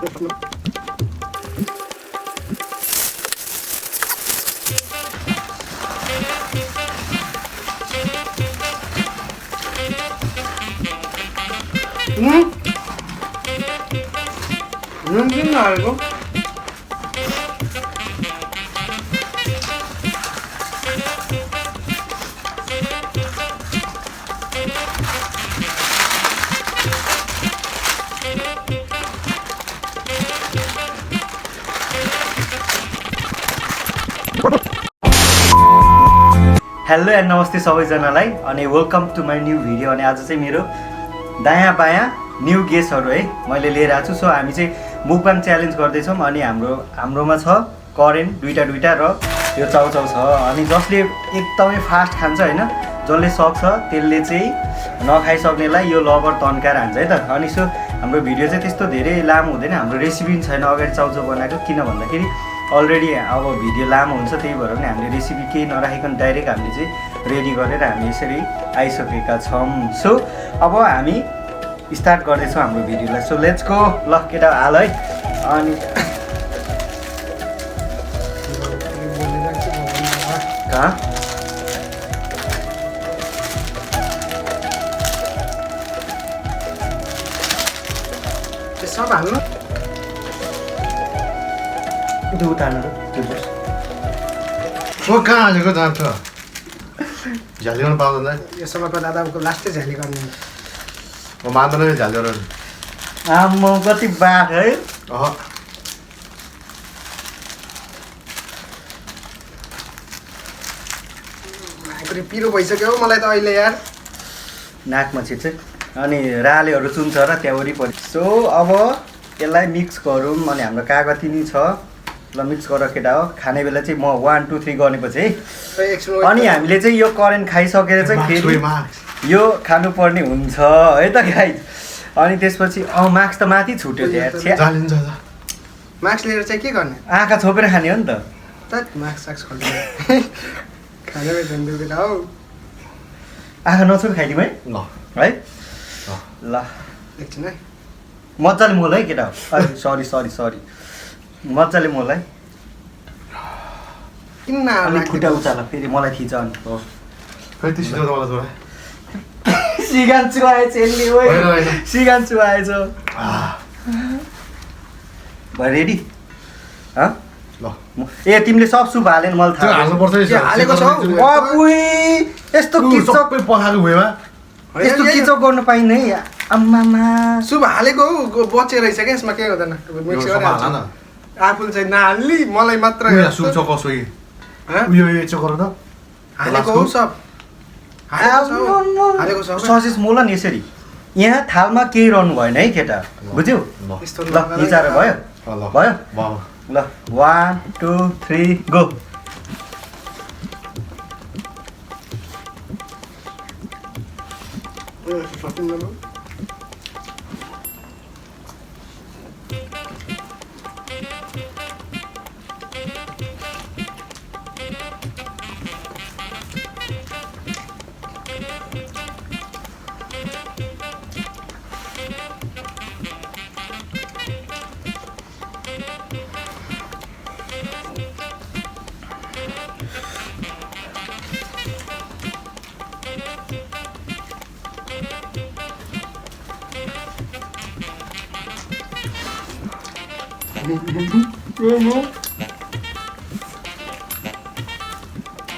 किन हालेको? Hello and नमस्ते सबैजनालाई अनि welcome to my new video. अनि आज चाहिँ मेरो दायाँ बायाँ न्यू गेस्टहरू है मैले लिएर आएको छु। सो हामी चाहिँ मुकबाङ च्यालेन्ज गर्दैछौँ अनि हाम्रोमा छ करेन्ट दुईवटा र यो चाउचाउ छ। अनि जसले एकदमै फास्ट खान्छ होइन, जसले सक्छ त्यसले चाहिँ नखाइसक्नेलाई यो लबर तन्काएर हान्छ है त। अनि सो हाम्रो भिडियो चाहिँ त्यस्तो धेरै लामो हुँदैन, हाम्रो रेसिपी पनि छैन अगाडि चाउचाउ बनाएको, किन भन्दाखेरि अलरेडी अब भिडियो लामो हुन्छ, त्यही भएर पनि हामीले रेसिपी केही नराखिकन डाइरेक्ट हामीले चाहिँ रेडी गरेर हामी यसरी आइसकेका छौँ। सो अब हामी स्टार्ट गर्दैछौँ हाम्रो भिडियोलाई। So let's go. ल केटा हाल है। अनि कहाँ सब हाल्नु दुध हाल्नु म कहाँ हालेको जान्छ झ्याली गर्न पाउँदैन। यो समयको दादाको लास्टै झ्याली गर्ने म मान्दैन झ्याली गर्न। आम्म कति बाघ है। पिरो भइसक्यो हौ मलाई त अहिले यार नाकमा छिट्छ। अनि रालेहरू चुन्छ र त्यहाँ वरिपरि। सो अब यसलाई मिक्स गरौँ। अनि हाम्रो कागती नि छ, ल मिक्स गर केटा हो। खाने बेला चाहिँ म 1 2 3 गर्नेपछि है। अनि हामीले चाहिँ यो करेन्ट खाइसकेर चाहिँ फेरि यो खानुपर्ने हुन्छ है त गाइज। अनि त्यसपछि मार्क्स त माथि छुट्यो त्यहाँ। मार्क्स लिएर चाहिँ के गर्ने? आँखा छोपेर खाने हो नि त। मार्क्स खोल्ने खाने बेला हौ। आँखा नछोपे खाइदिउँ है है। ल एकछिन है, मजाले मोल है केटा हो। सरी मजाले मोल है। किन अलिक खुट्टा उचाल फेरि मलाई थिच अनि सिगान चुहाएछ यसले। ओ सिगान चुहाएछ। भयो रेडी? ए तिमीले सब सुप हालेन मैले थाहा हालेको छौ। यस्तो किचक पखाएको भएमा यस्तो किचक गर्नु पाइन्न है आम्मामा। सुप हालेको हौ, बचे रहेछ क्या यसमा, केही हुँदैन। मिक्स गरेर आफूले चाहिँ नहाल्ने, मलाई मात्र हालेको हौ सब हालेको छ। ससेस मोल नि यसरी यहाँ थालमा केही रहनु भएन है केटा, बुझ्यौ? ल विचार भयो ल 1 2 3 गो।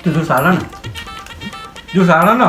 जुस हाल न, जुस हाल न।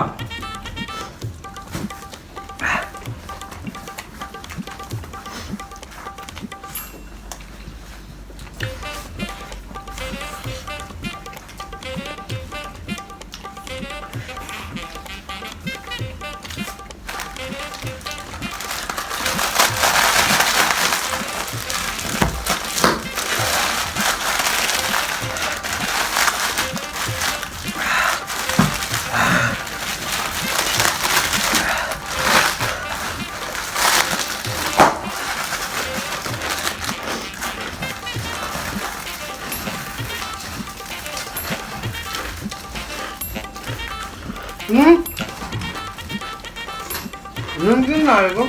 नुन किन हालेको?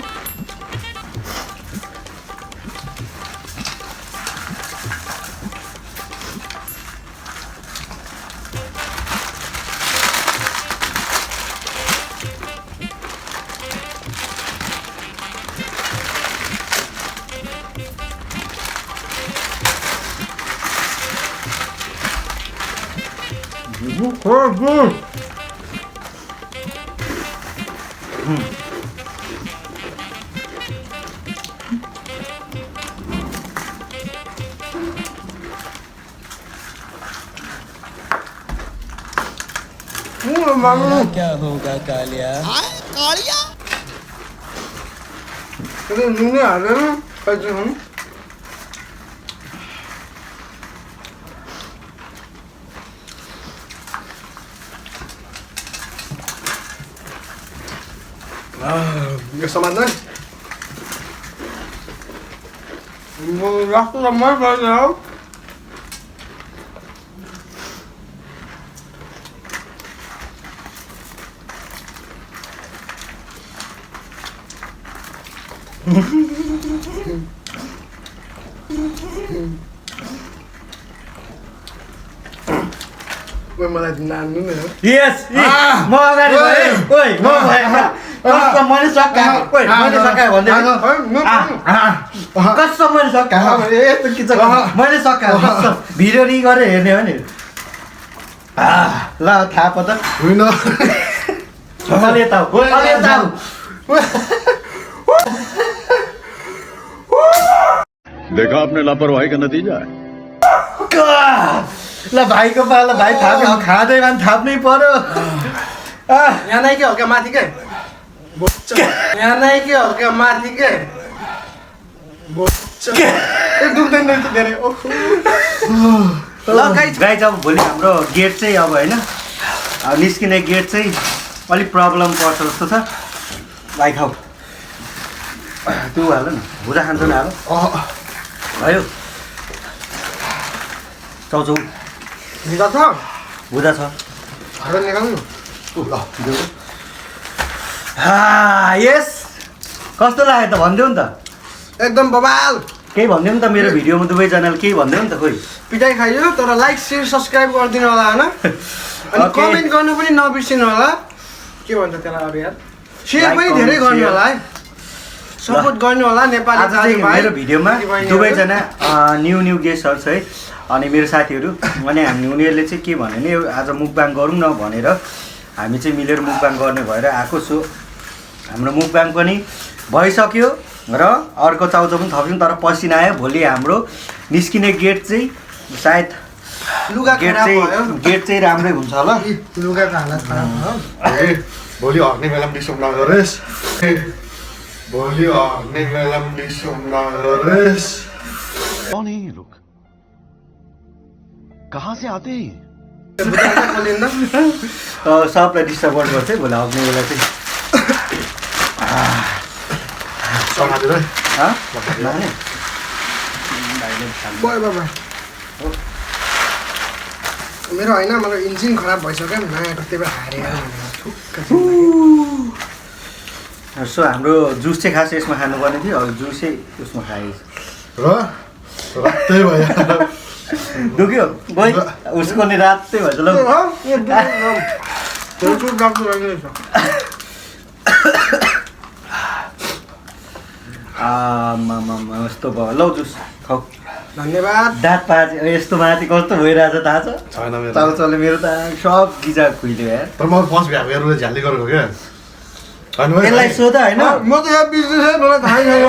क्या होगा कालिया नुनै हालेर खाइदिनु यो समात्दै राख्छु त मै पर्छ हौ मलाई नान्नु नै हो यस म अगाडि भएँ ओइ म भएन कस्तो मैले सकाएँ ओइ मैले सकाएँ भन्दै कस्तो मैले सकाएँ यस्तो के छ मैले सकाएँ कस्तो भिडियो नि गरेर हेर्ने हो नि ल थाहा पो त होइन अलि यता अलि यता देखा आपने लापरवाही का नतीजा है ल भाइको पालो भाइ थाप्यो खाँदैमा पनि थाप्नै पर्यो यहाँ नै के हल्का माथि के यहाँ नै के हल्का माथि के दुख्दैन रहेछ धेरै ल गाइज अब भोलि हाम्रो गेट चाहिँ अब होइन निस्किने गेट चाहिँ अलिक प्रब्लम पर्छ जस्तो छ भाइ खाऊ त्यो हाल न भुजा खान्छ नि हाल भयो चाउचाउ भिजा छ भुजा छ हालेर निकाल्नु यस कस्तो लाग्यो त भनिदेऊ नि त एकदम बबाल केही भनिदेऊ नि त मेरो भिडियोमा दुवैजनाले केही भनिदेऊ नि त खोइ पिटाइ खाइयो तर लाइक सेयर सब्सक्राइब गरिदिनु होला होइन अनि Okay. कमेन्ट गर्नु पनि नबिर्सिनु होला के भन्छ त्यसलाई अब यार सेयर Like, पनि धेरै comment, गर्नु share. होला है सपोर्ट गर्नु होला नेपाली आज चाहिँ दाजुभाइ, मेरो भिडियोमा दिदीबहिनीहरू। दुवैजना न्यू गेस्टहरू छ है अनि मेरो साथीहरू अनि उनीहरूले चाहिँ के भने नि आज मुकबाङ गरौँ न भनेर हामी चाहिँ मिलेर मुकबाङ गर्ने भएर आएको छु हाम्रो मुकबाङ पनि भइसक्यो र अर्को चाउचाउ पनि थप्छौँ तर पसिना आयो भोलि हाम्रो निस्किने गेट चाहिँ सायद लुगा खराब भयो गेट चाहिँ राम्रै हुन्छ होला लुगाको हालत खराब भयो भोलि हग्ने बेलामा डिस्टर्ब नगरेस् भोलि हग्ने बेलामा डिस्टर्ब नगरेस् कौन है ये लोग कहाँ से आते हैं बुझाएर खोलिन्न सबलाई डिस्टर्ब गर्नुपर्छ है भोलि आउने बेला चाहिँ समातेर है लाने? भयो बाबा मेरो होइन मेरो इन्जिन खराब भइसक्यो नि नयाँको त्यही भएर हारेर सो हाम्रो जुस चाहिँ खास यसमा खानुपर्ने थियो अब जुस चाहिँ उसमा खाएँ र रातै भयो दुख्यो गइ उसको नि रातै भएछ ल यस्तो भयो लौ जुस खाऊ धन्यवाद दाँत पाँच यस्तो माथि कस्तो भइरहेछ थाहा छ छैन मेरो चाउचाउले मेरो त सब गिजा खुइल्यो यार तर म फर्स्ट भ्याएको हेरेर झ्याली गरेको क्या यसलाई सोध होइन म त यहाँ बिर्सेँ मलाई थाहै छैन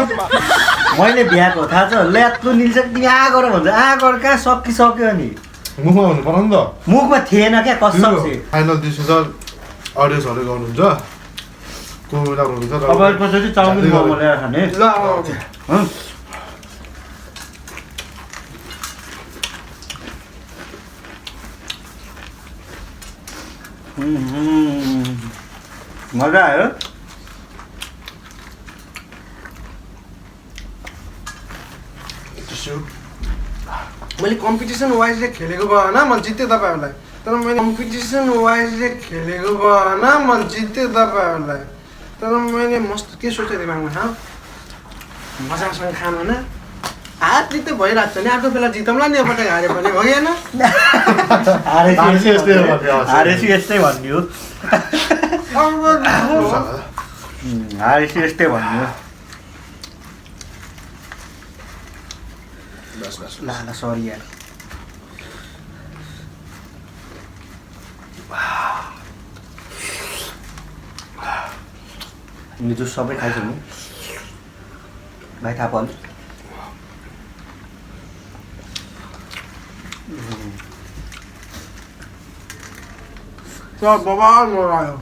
मैले भ्याएको थाहा छ ल्यात्रो निल्छ तिमी आ गर भन्छ आ गर कहाँ सकिसक्यो नि मुखमा हुनु पर्यो नि त मुखमा थिएन क्या कसम चाहिँ फाइनल डिसिजन अडियन्सहरूले गर्नुहुन्छ को राम्रो हुन्छ अब पछि चाउमिन मोमो ल्याएर खाने ल हँ? मजा आयो मैले कम्पिटिसन वाइजले खेलेको भएन म जितेँ तपाईँहरूलाई तर मैले कम्पिटिसन वाइजले खेलेको भएन म जितेँ तपाईँहरूलाई तर मैले मस्त के सोचेँ दिमागमा थाहा मजासँग खानु होइन हात जित्दै भइरहेको छ नि अर्को बेला जितौँला नि एउटा हारे पनि हो कि होइन हारेपछि यस्तै भन्ने हो हारेपछि यस्तै भन्ने हो ल ल सरी यार यो जुस सबै खाइसक्नु भाइ थाहा पाउनु तर बबाल मजा आयो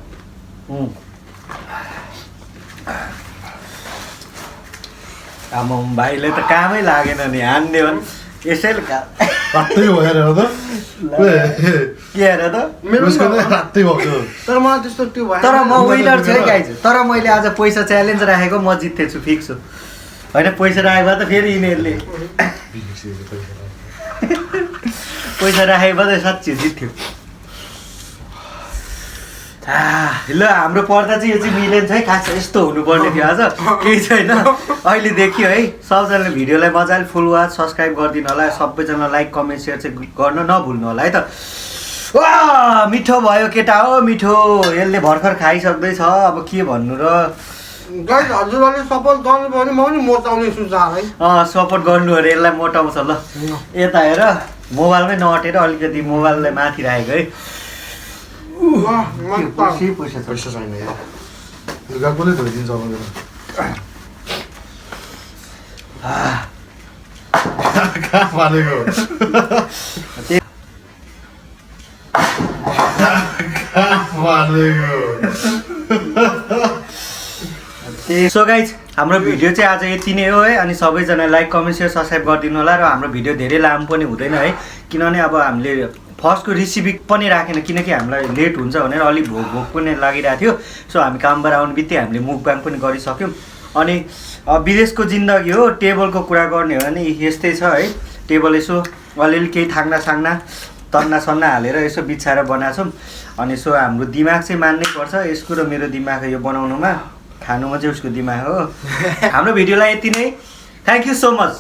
आमा भाइले त कामै लागेन नि हान्ने भन् यसैले रातै भयो हेरेर त के हेर त उसको त रातै भएको तर मलाई त्यस्तो त्यो भयो तर म विनर छु है गाइज तर मैले आज पैसा च्यालेन्ज राखेको म जित्नेछु फिक्स हो होइन पैसा राखेको भए त फेरि यिनीहरूले पैसा राखेको भए त साँच्ची जित्थ्यो ल हाम्रो पर्दा चाहिँ यो चाहिँ मिलेन है खास यस्तो हुनुपर्ने थियो आज केही छैन अहिले देखियो है सबजनाले भिडियोलाई मजाले फुल वाच सब्सक्राइब गरिदिनु होला सबैजना लाइक कमेन्ट सेयर चाहिँ गर्न नभुल्नु होला है त मिठो भयो केटा हो मिठो यसले भर्खर खाइसक्दैछ अब के भन्नु र गाइस हजुरहरूले सपोर्ट गर्नुभयो भने म पनि मोटाउने छु है सपोर्ट गर्नु अरे यसलाई मोटाउँछ ल यता हेर मोबाइलमै नअटेर अलिकति मोबाइललाई माथि राखेको है पैसा पैसा छैन यार लुगा कसले धोइदिन्छ अब कहाँ पालेको सो गाइज हाम्रो भिडियो चाहिँ आज यति नै हो है अनि सबैजना लाइक कमेन्ट सेयर सब्सक्राइब गरिदिनु होला र हाम्रो भिडियो धेरै लामो पनि हुँदैन है किनभने अब हामीले फर्स्टको रेसिपी पनि राखेन किनकि हामीलाई लेट हुन्छ भनेर अलिक भोक पनि लागिरहेको थियो सो हामी कामबाट आउनु बित्तिकै हामीले मुकबाङ पनि गरिसक्यौँ अनि विदेशको जिन्दगी हो टेबलको कुरा गर्ने हो भने यस्तै छ है टेबल यसो अलिअलि केही थाङ्ना साङ्ना तन्ना सन्ना हालेर यसो बिछाएर बनाएको छौँ अनि सो हाम्रो दिमाग चाहिँ मान्नै पर्छ यसको र मेरो दिमाग यो बनाउनुमा खानुमा चाहिँ उसको दिमाग हो हाम्रो भिडियोलाई यति नै थ्याङ्क यू सो मच